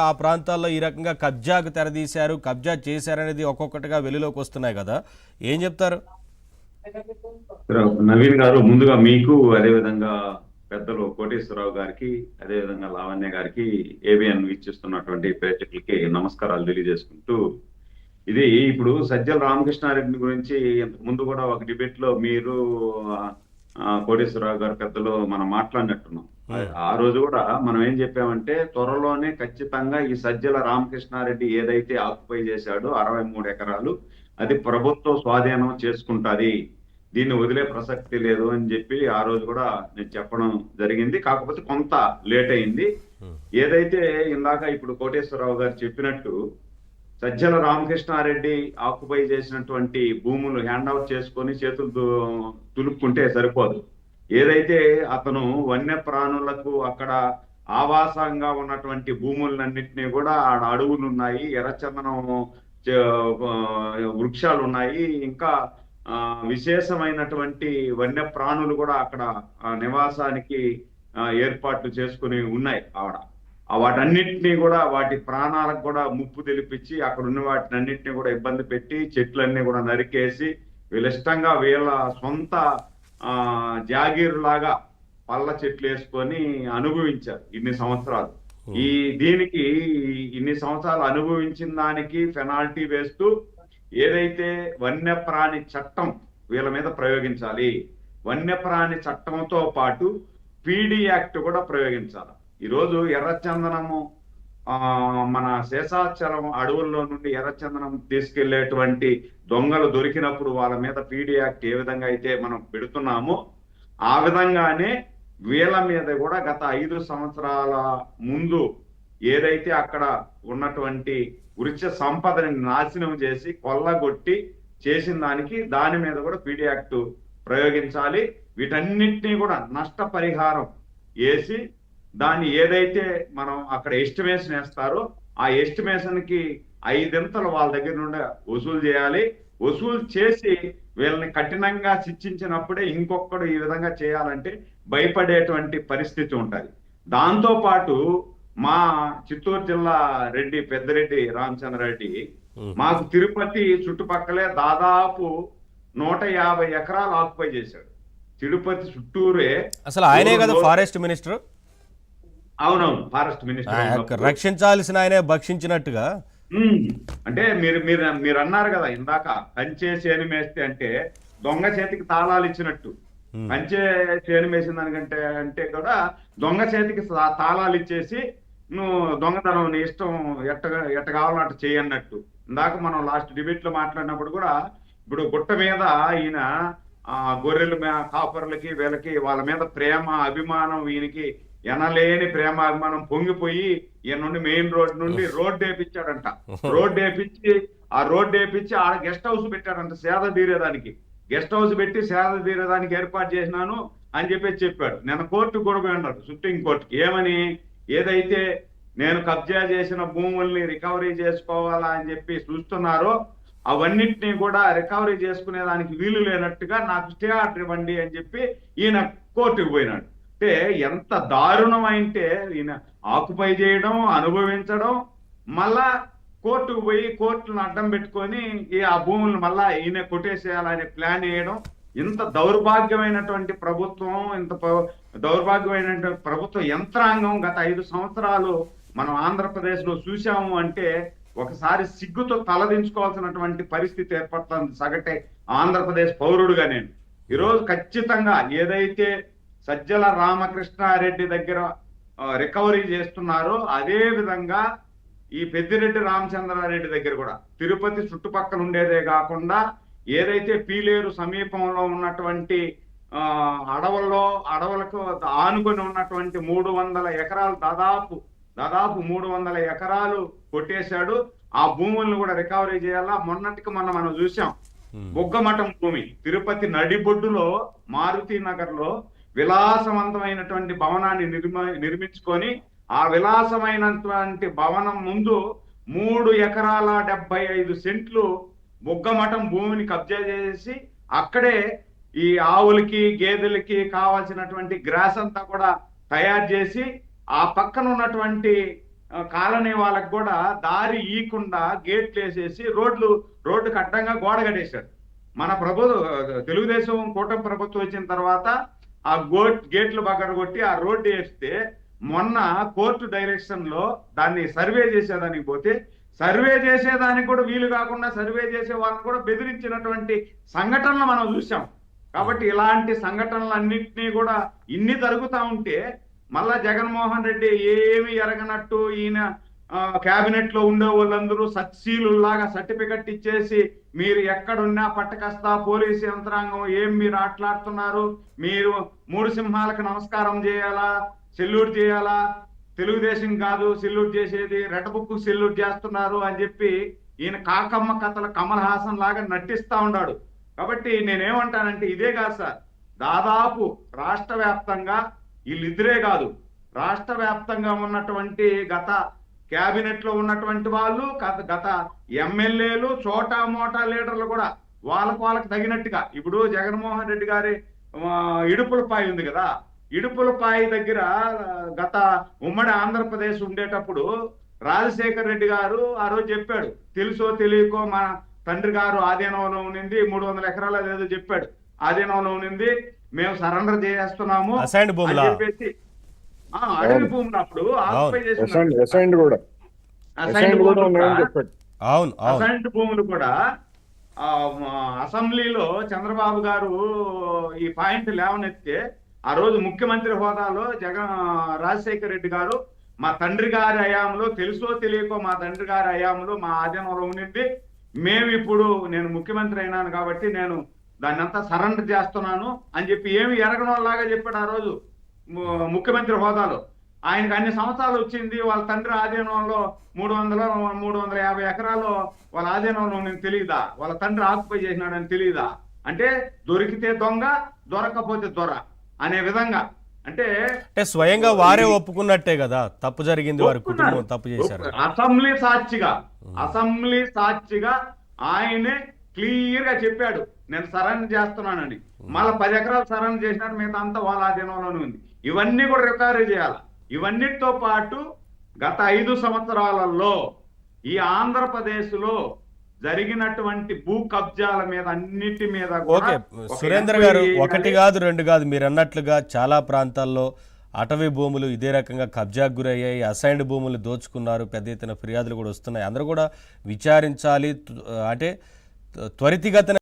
ఆ ప్రాంతాల్లో ఈ రకంగా కబ్జాకు తెరదీశారు, కబ్జా చేశారనేది ఒక్కొక్కటిగా వెలుగులోకి వస్తున్నాయి కదా, ఏం చెప్తారు? నవీన్ గారు, ముందుగా మీకు, అదేవిధంగా పెద్దలు కోటేశ్వరరావు గారికి, అదేవిధంగా లావణ్య గారికి, ఏబిఎన్ వీక్షిస్తున్నటువంటి ప్రేక్షకులకి నమస్కారాలు తెలియజేసుకుంటూ, ఇది ఇప్పుడు సజ్జల రామకృష్ణారెడ్డి గురించి ఇంతకు ముందు కూడా ఒక డిబేట్ లో మీరు కోటేశ్వరరావు గారు పెద్దలు మనం మాట్లాడినట్టున్నాం. ఉమ్, ఆ రోజు కూడా మనం ఏం చెప్పామంటే, త్వరలోనే ఖచ్చితంగా ఈ సజ్జల రామకృష్ణారెడ్డి ఏదైతే ఆక్యుపై చేశాడో 63 ఎకరాలు, అది ప్రభుత్వం స్వాధీనం చేసుకుంటాది, దీన్ని వదిలే ప్రసక్తి లేదు అని చెప్పి ఆ రోజు కూడా నేను చెప్పడం జరిగింది. కాకపోతే కొంత లేట్ అయింది. ఉమ్, ఏదైతే ఇందాక ఇప్పుడు కోటేశ్వరరావు గారు చెప్పినట్టు, సజ్జల రామకృష్ణారెడ్డి ఆక్యుపై చేసినటువంటి భూములు హ్యాండ్ అవుట్ చేసుకొని చేతులు తులుపుకుంటే సరిపోదు. ఏదైతే అతను వన్య ప్రాణులకు అక్కడ ఆవాసంగా ఉన్నటువంటి భూములన్నింటినీ కూడా ఆడ అడవులు ఉన్నాయి, ఎర్రచందనం వృక్షాలు ఉన్నాయి, ఇంకా విశేషమైనటువంటి వన్య ప్రాణులు కూడా అక్కడ నివాసానికి ఏర్పాట్లు చేసుకుని ఉన్నాయి ఆవిడ. వాటన్నిటినీ కూడా వాటి ప్రాణాలకు కూడా ముప్పు తెలిపించి అక్కడ ఉన్న వాటిని అన్నింటినీ కూడా ఇబ్బంది పెట్టి చెట్లన్నీ కూడా నరికేసి వీళ్ళ ఇష్టంగా వీళ్ళ సొంత జాగీరు లాగా పళ్ళ చెట్లు వేసుకొని అనుభవించారు ఇన్ని సంవత్సరాలు. ఈ దీనికి ఇన్ని సంవత్సరాలు అనుభవించిన దానికి పెనాల్టీ వేస్తూ ఏదైతే వన్యప్రాణి చట్టం వీళ్ళ మీద ప్రయోగించాలి, వన్యప్రాణి చట్టంతో పాటు పీడీ యాక్ట్ కూడా ప్రయోగించాలి. ఈరోజు ఎర్రచందనము మన శేషాచలం అడవుల్లో నుండి ఎర్రచందనం తీసుకెళ్లేటువంటి దొంగలు దొరికినప్పుడు వాళ్ళ మీద పీడీ యాక్ట్ ఏ విధంగా అయితే మనం పెడుతున్నామో, ఆ విధంగానే వీళ్ళ మీద కూడా గత 5 సంవత్సరాల ముందు ఏదైతే అక్కడ ఉన్నటువంటి వృక్ష సంపదని నాశనం చేసి కొల్లగొట్టి చేసిన దాని మీద కూడా పీడీ యాక్ట్ ప్రయోగించాలి. వీటన్నిటినీ కూడా నష్టపరిహారం వేసి దాన్ని ఏదైతే మనం అక్కడ ఎస్టిమేషన్ వేస్తారో ఆ ఎస్టిమేషన్ కి 5 వాళ్ళ దగ్గర నుండి వసూలు చేయాలి. వసూలు చేసి వీళ్ళని కఠినంగా శిక్షించినప్పుడే ఇంకొకడు ఈ విధంగా చేయాలంటే భయపడేటువంటి పరిస్థితి ఉంటుంది. దాంతో పాటు మా చిత్తూరు జిల్లా రెడ్డి పెద్దిరెడ్డి రామచంద్రారెడ్డి మాకు తిరుపతి చుట్టుపక్కలే దాదాపు 150 ఎకరాలు ఆక్యుపై చేశాడు. తిరుపతి చుట్టూరే. అసలు ఆయనే కదా ఫారెస్ట్ మినిస్టర్. అవునవును, ఫారెస్ట్ మినిస్టర్. రక్షించాల్సిన ఆయనే భక్షించినట్టుగా. అంటే మీరు మీరు మీరు అన్నారు కదా ఇందాక, కంచే చేను మేస్తే అంటే దొంగ చేతికి తాళాలు ఇచ్చినట్టు. కంచే చేను మేసిన దానికంటే అంటే కూడా దొంగ చేతికి తాళాలు ఇచ్చేసి నువ్వు దొంగతనం నీ ఇష్టం ఎట్ట కావాలో అట్ట చేయన్నట్టు. ఇందాక మనం లాస్ట్ డిబేట్ లో మాట్లాడినప్పుడు కూడా, ఇప్పుడు గుట్ట మీద ఈయన గొర్రెల కాపర్లకి వీళ్ళకి వాళ్ళ మీద ప్రేమ అభిమానం, ఈయనకి ఎనలేని ప్రేమ అభిమానం పొంగిపోయి ఈయన నుండి మెయిన్ రోడ్ నుండి రోడ్డు వేపించాడంట. రోడ్డు వేపించి ఆడ గెస్ట్ హౌస్ పెట్టాడంట సేద తీరేదానికి. గెస్ట్ హౌస్ పెట్టి సేద తీరేదానికి ఏర్పాటు చేసినాను అని చెప్పాడు. నేను కోర్టుకు కూడా పోయి ఉన్నాడు, సుప్రీం కోర్టుకి. ఏమని? ఏదైతే నేను కబ్జా చేసిన భూముల్ని రికవరీ చేసుకోవాలా అని చెప్పి చూస్తున్నారో అవన్నిటినీ కూడా రికవరీ చేసుకునే దానికి వీలు లేనట్టుగా నాకు స్టే ఆర్డర్ ఇవ్వండి అని చెప్పి ఈయన కోర్టుకు పోయినాడు. అంటే ఎంత దారుణం అంటే, ఈయన ఆక్యుపై చేయడం, అనుభవించడం, మళ్ళా కోర్టుకు పోయి కోర్టులను అడ్డం పెట్టుకొని ఆ భూములను మళ్ళా ఈయన కొట్టేసేయాలనే ప్లాన్ వేయడం. ఇంత దౌర్భాగ్యమైనటువంటి ప్రభుత్వం, ఇంత దౌర్భాగ్యమైనటువంటి ప్రభుత్వ యంత్రాంగం గత 5 సంవత్సరాలు మనం ఆంధ్రప్రదేశ్ లో చూసాము అంటే ఒకసారి సిగ్గుతో తలదించుకోవాల్సినటువంటి పరిస్థితి ఏర్పడుతుంది సగటే ఆంధ్రప్రదేశ్ పౌరుడుగా. నేను ఈరోజు ఖచ్చితంగా ఏదైతే సజ్జల రామకృష్ణారెడ్డి దగ్గర రికవరీ చేస్తున్నారో అదే విధంగా ఈ పెద్దిరెడ్డి రామచంద్రారెడ్డి దగ్గర కూడా, తిరుపతి చుట్టుపక్కల ఉండేదే కాకుండా ఏదైతే పీలేరు సమీపంలో ఉన్నటువంటి అడవులకు ఆనుకొని ఉన్నటువంటి 300 ఎకరాలు, దాదాపు 300 ఎకరాలు కొట్టేశాడు. ఆ భూములను కూడా రికవరీ చేయాలా. మొన్నటికి మనం చూసాం, బొగ్గమఠం భూమి తిరుపతి నడిబొడ్డులో మారుతి నగర్ లో విలాసవంతమైనటువంటి భవనాన్ని నిర్మించుకొని ఆ విలాసమైనటువంటి భవనం ముందు 3 ఎకరాల 75 సెంట్లు బొగ్గమఠం భూమిని కబ్జా చేసి అక్కడే ఈ ఆవులకి గేదెలకి కావాల్సినటువంటి గ్రాస్ అంతా కూడా తయారు చేసి ఆ పక్కన ఉన్నటువంటి కాలనీ వాళ్ళకు కూడా దారి ఈయకుండా గేట్లు వేసేసి రోడ్డుకు అడ్డంగా గోడ కట్టేశాడు. మన తెలుగుదేశం కూటమి ప్రభుత్వం వచ్చిన తర్వాత ఆ గేట్లు కొట్టి ఆ రోడ్డు వేస్తే మొన్న కోర్టు డైరెక్షన్ లో దాన్ని సర్వే చేసేదానికి పోతే సర్వే చేసేదానికి కూడా వీలు కాకుండా సర్వే చేసే వాళ్ళని కూడా బెదిరించినటువంటి సంఘటనలు మనం చూసాం. కాబట్టి ఇలాంటి సంఘటనలన్నింటినీ కూడా ఇన్ని జరుగుతూ ఉంటే మళ్ళా జగన్మోహన్ రెడ్డి ఏమి ఎరగనట్టు ఈయన క్యాబినెట్ లో ఉండే వాళ్ళందరూ సత్శీలులాగా సర్టిఫికెట్ ఇచ్చేసి మీరు ఎక్కడున్నా పట్టకస్తా పోలీసు యంత్రాంగం ఏం మీరు ఆటలాడుతున్నారు, మీరు 3 సింహాలకు నమస్కారం చేయాలా, సెల్యూట్ చేయాలా, తెలుగుదేశం కాదు సెల్యూట్ చేసేది, రెడ్ బుక్ సెల్యూట్ చేస్తున్నారు అని చెప్పి ఈయన కాకమ్మ కథల కమల్ హాసన్ లాగా నటిస్తా ఉన్నాడు. కాబట్టి నేనేమంటానంటే ఇదే కాదు సార్, దాదాపు రాష్ట్ర వ్యాప్తంగా వీళ్ళిద్దరే కాదు, రాష్ట్ర వ్యాప్తంగా ఉన్నటువంటి గత క్యాబినెట్ లో ఉన్నటువంటి వాళ్ళు, గత ఎమ్మెల్యేలు, చోటా మోటా లీడర్లు కూడా వాళ్ళకు తగినట్టుగా ఇప్పుడు జగన్మోహన్ రెడ్డి గారి ఇడుపులపాయ ఉంది కదా, ఇడుపులపాయ దగ్గర గత ఉమ్మడి ఆంధ్రప్రదేశ్ ఉండేటప్పుడు రాజశేఖర్ రెడ్డి గారు ఆ రోజు చెప్పాడు, తెలుసో తెలియకో మా తండ్రి గారు ఆధీనంలో ఉన్నింది, 300 ఎకరాలు ఏదో చెప్పాడు, ఆధీనంలో ఉన్నింది, మేము సరెండర్ చేస్తున్నాము అని చెప్పేసి అడవి భూములు అప్పుడు ఆక్యుపై చేసిన అసైన్డ్ భూములు కూడా అసెంబ్లీలో చంద్రబాబు గారు ఈ పాయింట్ లేవనెత్తే ఆ రోజు ముఖ్యమంత్రి హోదాలో రాజశేఖర్ రెడ్డి గారు మా తండ్రి గారి హయాంలో తెలుసో తెలియకో మా తండ్రి గారి హయాంలో మా ఆధీనంలో ఉండింది, మేము ఇప్పుడు నేను ముఖ్యమంత్రి అయినాను కాబట్టి నేను దాన్ని అంతా సరెండర్ చేస్తున్నాను అని చెప్పి ఏమి ఎరగనోళ్ళలాగా చెప్పాడు ఆ రోజు ముఖ్యమంత్రి హోదాలో. ఆయనకు అన్ని సంవత్సరాలు వచ్చింది, వాళ్ళ తండ్రి ఆధీనంలో 350 ఎకరాలు వాళ్ళ ఆధీనంలో నేను తెలియదా, వాళ్ళ తండ్రి ఆక్యుపై చేసినాడని తెలియదా, అంటే దొరికితే దొంగ దొరకపోతే దొర అనే విధంగా, అంటే స్వయంగా వారే ఒప్పుకున్నట్టే కదా తప్పు జరిగింది, వారి కుటుంబం తప్పు చేశారు. అసెంబ్లీ సాక్షిగా ఆయనే క్లియర్ గా చెప్పాడు నేను సరెండర్ చేస్తున్నానని. మళ్ళీ 10 ఎకరాలు సరెండర్ చేసినాడు, మిగతా అంతా వాళ్ళ ఆధీనంలోనే ఉంది. ఇవన్నీ కూడా రికవరీ చేయాలి. ఇవన్నిటితో పాటు గత 5 సంవత్సరాలలో ఈ ఆంధ్రప్రదేశ్ లో జరిగినటువంటి భూ కబ్జాల మీద అన్నిటి మీద ఓకే సురేందర్ గారు, 1 కాదు 2 కాదు, మీరు అన్నట్లుగా చాలా ప్రాంతాల్లో అటవీ భూములు ఇదే రకంగా కబ్జాకు గురయ్యాయి, అసైన్డ్ భూములు దోచుకున్నారు, పెద్ద ఎత్తున ఫిర్యాదులు కూడా వస్తున్నాయి. అందరూ కూడా విచారించాలి, అంటే త్వరితగతిన